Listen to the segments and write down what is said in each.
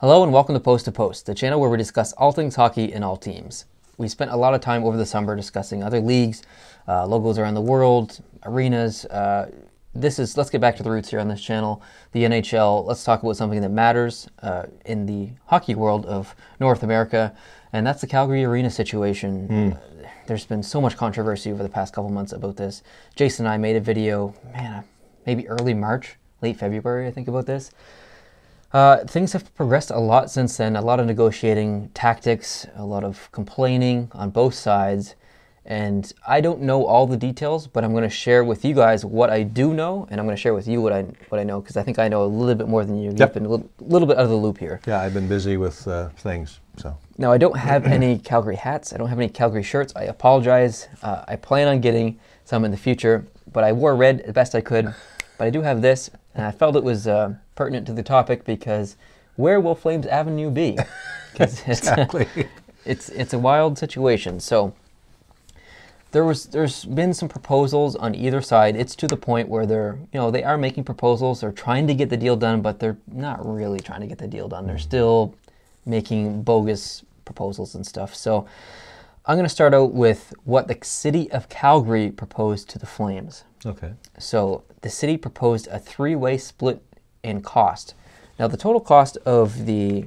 Hello and welcome to Post, the channel where we discuss all things hockey and all teams. We spent a lot of time over the summer discussing other leagues, logos around the world, arenas. Let's get back to the roots here on this channel, the NHL. Let's talk about something that matters in the hockey world of North America, and that's the Calgary arena situation. There's been so much controversy over the past couple months about this. Jason and I made a video, maybe early March, late February, I think, about this. Things have progressed a lot since then, a lot of negotiating tactics, a lot of complaining on both sides, and I don't know all the details, but I'm going to share with you guys what I do know, and I'm going to share with you what I know, because I think I know a little bit more than you. You've been a little bit out of the loop here. Yeah, I've been busy with things, so. Now, I don't have any Calgary hats. I don't have any Calgary shirts. I apologize. I plan on getting some in the future, but I wore red the best I could. But I do have this, and I felt it was pertinent to the topic because where will Flames Avenue be? Because Exactly. it's a wild situation. So there's been some proposals on either side. It's to the point where they are making proposals. They're trying to get the deal done, but they're not really trying to get the deal done. They're still making bogus proposals and stuff. So I'm going to start out with what the city of Calgary proposed to the Flames. Okay. So the city proposed a three-way split in cost. Now the total cost of the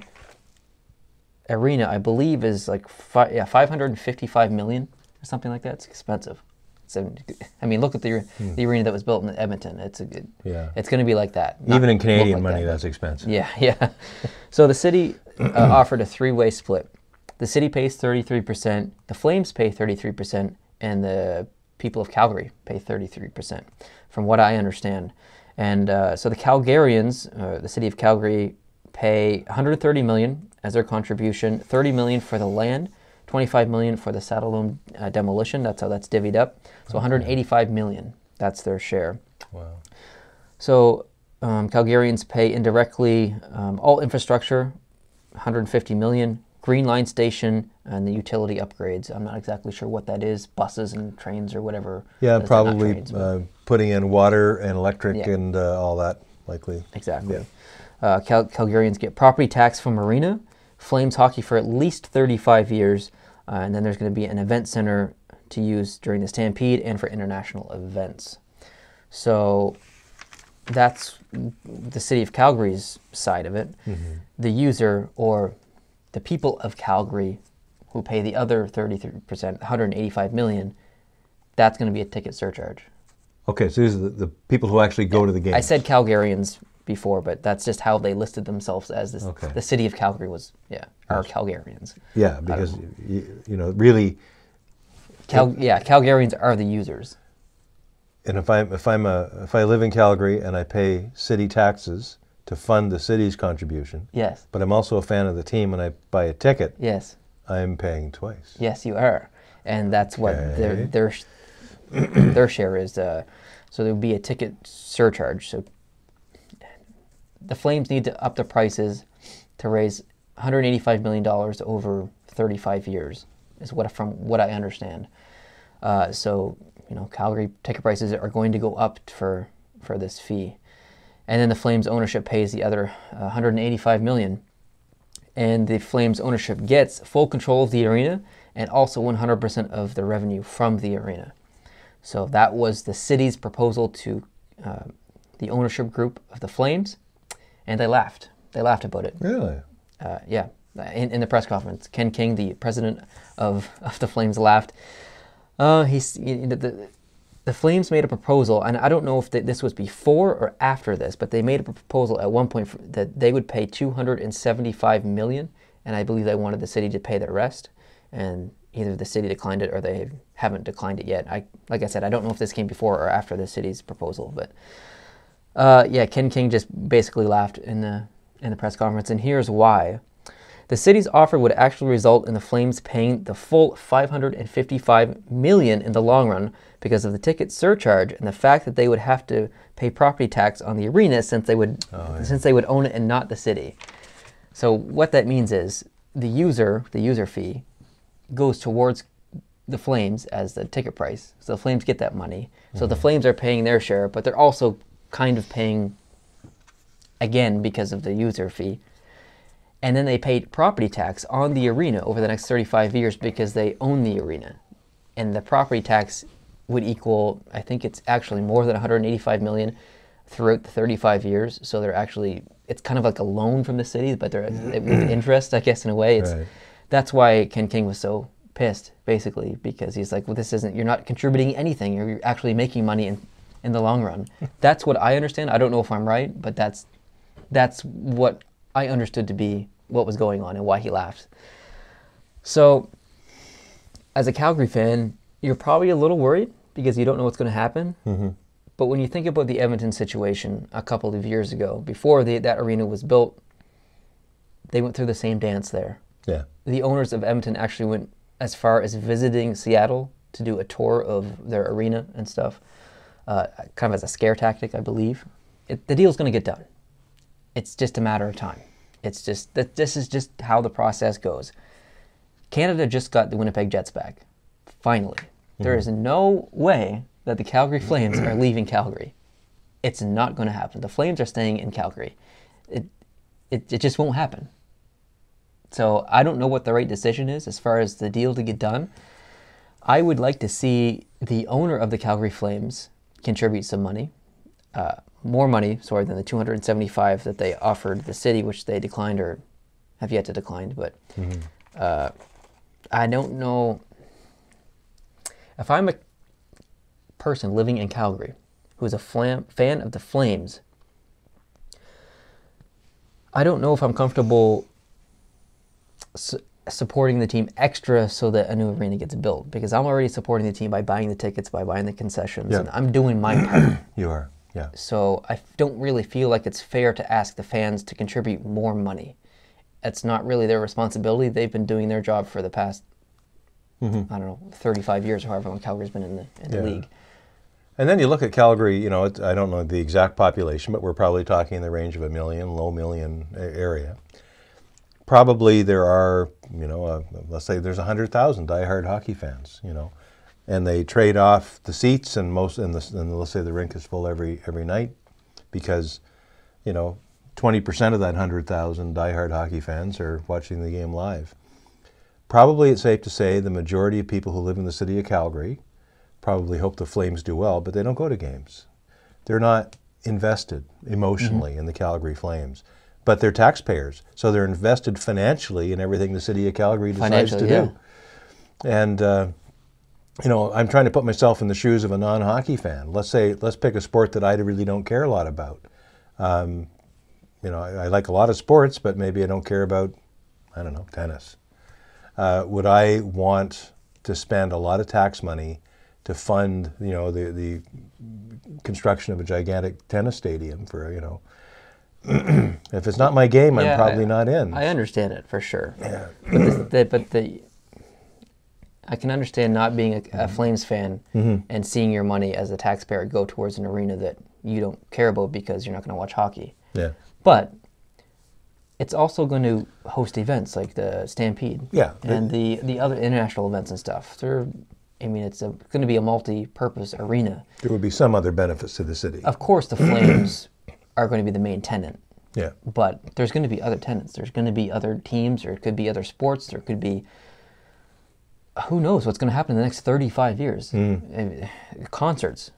arena, I believe, is like $555 million or something like that. It's expensive. So I mean, look at the arena that was built in Edmonton. It's going to be like that. Even in Canadian money, that's expensive. Yeah. So the city offered a three-way split. The city pays 33%, the Flames pay 33%, and the people of Calgary pay 33%, from what I understand. And so the Calgarians, the city of Calgary, pay $130 million as their contribution, $30 million for the land, $25 million for the saddle loom demolition. That's how that's divvied up. So $185 million, that's their share. Wow. So Calgarians pay indirectly all infrastructure, $150 million, Green Line Station, and the utility upgrades. I'm not exactly sure what that is, buses and trains or whatever. Yeah, probably putting in water and electric and all that, likely. Exactly. Yeah. Calgarians get property tax from arena, Flames hockey for at least 35 years, and then there's going to be an event center to use during the Stampede and for international events. So that's the city of Calgary's side of it. The user, or the people of Calgary, who pay the other 33%, $185 million, that's going to be a ticket surcharge. Okay, so these are the people who actually go to the game. I said Calgarians before, but that's just how they listed themselves as this. Okay. The city of Calgary was, are Calgarians. Yeah, because, really... Calgarians are the users. And if I live in Calgary and I pay city taxes to fund the city's contribution. Yes. But I'm also a fan of the team and I buy a ticket. Yes. I'm paying twice. Yes, you are. And that's what their share is. So there would be a ticket surcharge. So the Flames need to up the prices to raise $185 million over 35 years, is from what I understand. So, Calgary ticket prices are going to go up for this fee. And then the Flames ownership pays the other $185 million. And the Flames ownership gets full control of the arena and also 100% of the revenue from the arena. So that was the city's proposal to the ownership group of the Flames, and they laughed. They laughed about it. Really? Yeah. In the press conference, Ken King, the president of the Flames, laughed. The Flames made a proposal, and I don't know if this was before or after this, but they made a proposal at one point that they would pay $275 million, and I believe they wanted the city to pay the rest, and either the city declined it or they haven't declined it yet. Like I said, I don't know if this came before or after the city's proposal, but Ken King just basically laughed in the press conference, and here's why. The city's offer would actually result in the Flames paying the full $555 million in the long run because of the ticket surcharge and the fact that they would have to pay property tax on the arena since they would own it and not the city. So what that means is the user fee goes towards the Flames as the ticket price. So the Flames get that money. So the Flames are paying their share, but they're also kind of paying again because of the user fee. And then they paid property tax on the arena over the next 35 years because they own the arena. And the property tax would equal, I think it's actually more than 185 million throughout the 35 years. So they're actually, it's kind of like a loan from the city, but they're with interest, I guess, in a way. Right. That's why Ken King was so pissed, basically, because he's like, well, this isn't, you're not contributing anything. You're actually making money in the long run. That's what I understand. I don't know if I'm right, but that's what I understood to be what was going on and why he laughed. So, as a Calgary fan, you're probably a little worried because you don't know what's going to happen. Mm-hmm. But when you think about the Edmonton situation a couple of years ago, before that arena was built, they went through the same dance there. Yeah. The owners of Edmonton actually went as far as visiting Seattle to do a tour of their arena and stuff, kind of as a scare tactic, I believe. The deal's going to get done. It's just a matter of time. It's just that this is just how the process goes. Canada just got the Winnipeg Jets back. Finally. There is no way that the Calgary Flames are leaving Calgary. It's not going to happen. The Flames are staying in Calgary. It just won't happen. So I don't know what the right decision is as far as the deal to get done. I would like to see the owner of the Calgary Flames contribute some money. More money, than the 275 that they offered the city, which they declined or have yet to decline. But I don't know. If I'm a person living in Calgary who's a fan of the Flames, I don't know if I'm comfortable supporting the team extra so that a new arena gets built, because I'm already supporting the team by buying the tickets, by buying the concessions, and I'm doing my part. You are. Yeah. So I don't really feel like it's fair to ask the fans to contribute more money. It's not really their responsibility. They've been doing their job for the past, I don't know, 35 years or however long Calgary's been in the league. And then you look at Calgary, I don't know the exact population, but we're probably talking in the range of a million, low million area. Probably there are, let's say there's 100,000 diehard hockey fans, and they trade off the seats, and let's say the rink is full every night, because 20% of that 100,000 diehard hockey fans are watching the game live. Probably it's safe to say the majority of people who live in the city of Calgary probably hope the Flames do well, but they don't go to games. They're not invested emotionally in the Calgary Flames, but they're taxpayers, so they're invested financially in everything the city of Calgary decides to do. And I'm trying to put myself in the shoes of a non-hockey fan. Let's pick a sport that I really don't care a lot about. I like a lot of sports, but maybe I don't care about, tennis. Would I want to spend a lot of tax money to fund, the construction of a gigantic tennis stadium for, if it's not my game, I'm probably not in. I understand it for sure. Yeah. But I can understand not being a Flames fan and seeing your money as a taxpayer go towards an arena that you don't care about because you're not going to watch hockey. Yeah. But it's also going to host events like the Stampede. Yeah. And the other international events and stuff. It's going to be a multi-purpose arena. There would be some other benefits to the city. Of course, the Flames are going to be the main tenant. Yeah. But there's going to be other tenants. There's going to be other teams, or it could be other sports. There could be, who knows what's going to happen in the next 35 years. Concerts.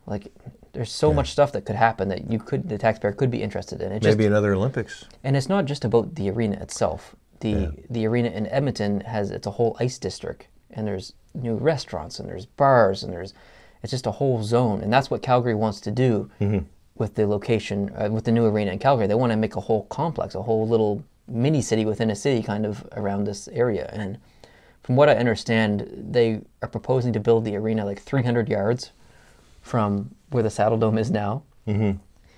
There's so much stuff that could happen that the taxpayer could be interested in. Maybe another Olympics. And it's not just about the arena itself. The arena in Edmonton it's a whole ice district, and there's new restaurants, and there's bars, and it's just a whole zone. And that's what Calgary wants to do with the location, with the new arena in Calgary. They want to make a whole complex, a whole little mini city within a city kind of around this area. And from what I understand, they are proposing to build the arena 300 yards from where the Saddle Dome is now,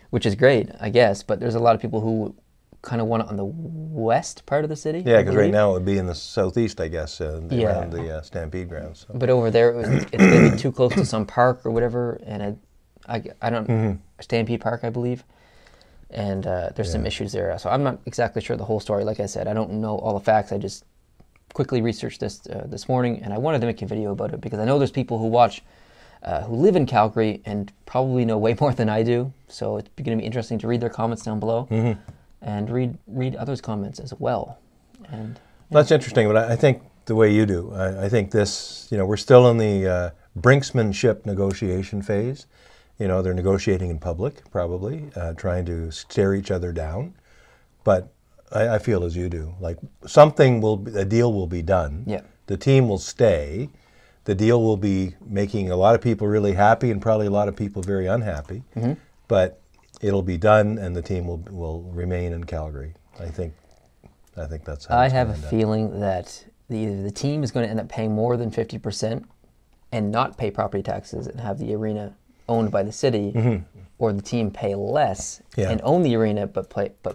which is great, I guess. But there's a lot of people who kind of want it on the west part of the city. Yeah, because right now it would be in the southeast, I guess, around the Stampede grounds. So. But over there, it's going to be too close to some park or whatever, and I don't Stampede Park, I believe, and there's some issues there. So I'm not exactly sure the whole story. Like I said, I don't know all the facts. I just quickly researched this morning, and I wanted to make a video about it because I know there's people who watch, who live in Calgary and probably know way more than I do. So it's going to be interesting to read their comments down below and read others' comments as well. And That's interesting, but I think the way you do, I think this, we're still in the brinksmanship negotiation phase. They're negotiating in public, probably, trying to stare each other down. But I feel as you do, like a deal will be done. Yeah. The team will stay. The deal will be making a lot of people really happy and probably a lot of people very unhappy. Mm-hmm. But it'll be done, and the team will remain in Calgary. I think that's how I it's have a gonna end up. feeling that either the team is going to end up paying more than 50% and not pay property taxes and have the arena owned by the city, or the team pay less and own the arena but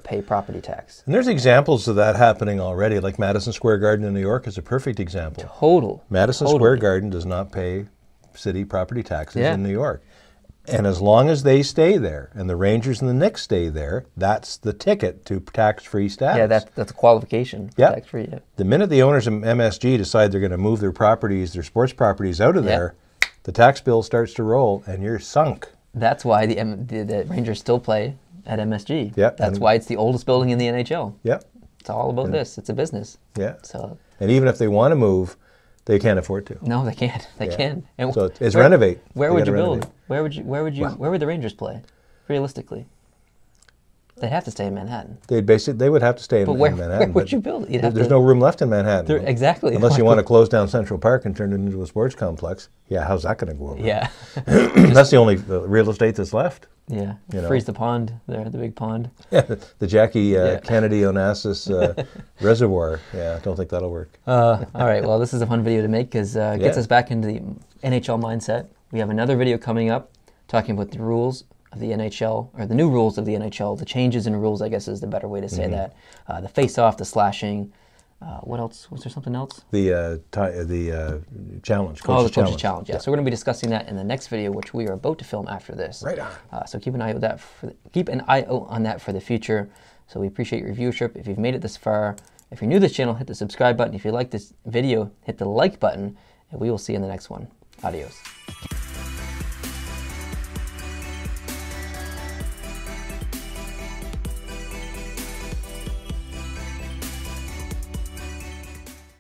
pay property tax. And there's examples of that happening already, like Madison Square Garden in New York is a perfect example. Madison Square Garden does not pay city property taxes in New York. And as long as they stay there, and the Rangers and the Knicks stay there, that's the ticket to tax-free status. Yeah, that's a qualification. Tax-free. Yeah. The minute the owners of MSG decide they're going to move their sports properties out of there, the tax bill starts to roll, and you're sunk. That's why the Rangers still play at MSG. Yep. That's why it's the oldest building in the NHL. Yep. It's all about this. It's a business. Yeah. So. And even if they want to move, they can't afford to. No, they can't. They can't. And so it's renovate. Where would you build? Where would the Rangers play? Realistically, they'd have to stay in Manhattan. They would have to stay in Manhattan. Where would you build? There's no room left in Manhattan. Exactly. Unless you want to close down Central Park and turn it into a sports complex. Yeah, how's that going to go over? Yeah. That's the only real estate that's left. Yeah. Freeze the pond there, the big pond. Yeah, the Jackie Kennedy Onassis Reservoir. Yeah, I don't think that'll work. All right, well, this is a fun video to make because it gets us back into the NHL mindset. We have another video coming up talking about the rules of the NHL, or the new rules of the NHL, the changes in rules, I guess is the better way to say that. The face-off, the slashing. What else? Was there something else? The challenge. The coach's challenge. Yeah. So we're going to be discussing that in the next video, which we are about to film after this. Right on. So keep an eye out on that for the future. So we appreciate your viewership. If you've made it this far, if you're new to this channel, hit the subscribe button. If you like this video, hit the like button, and we will see you in the next one. Adios.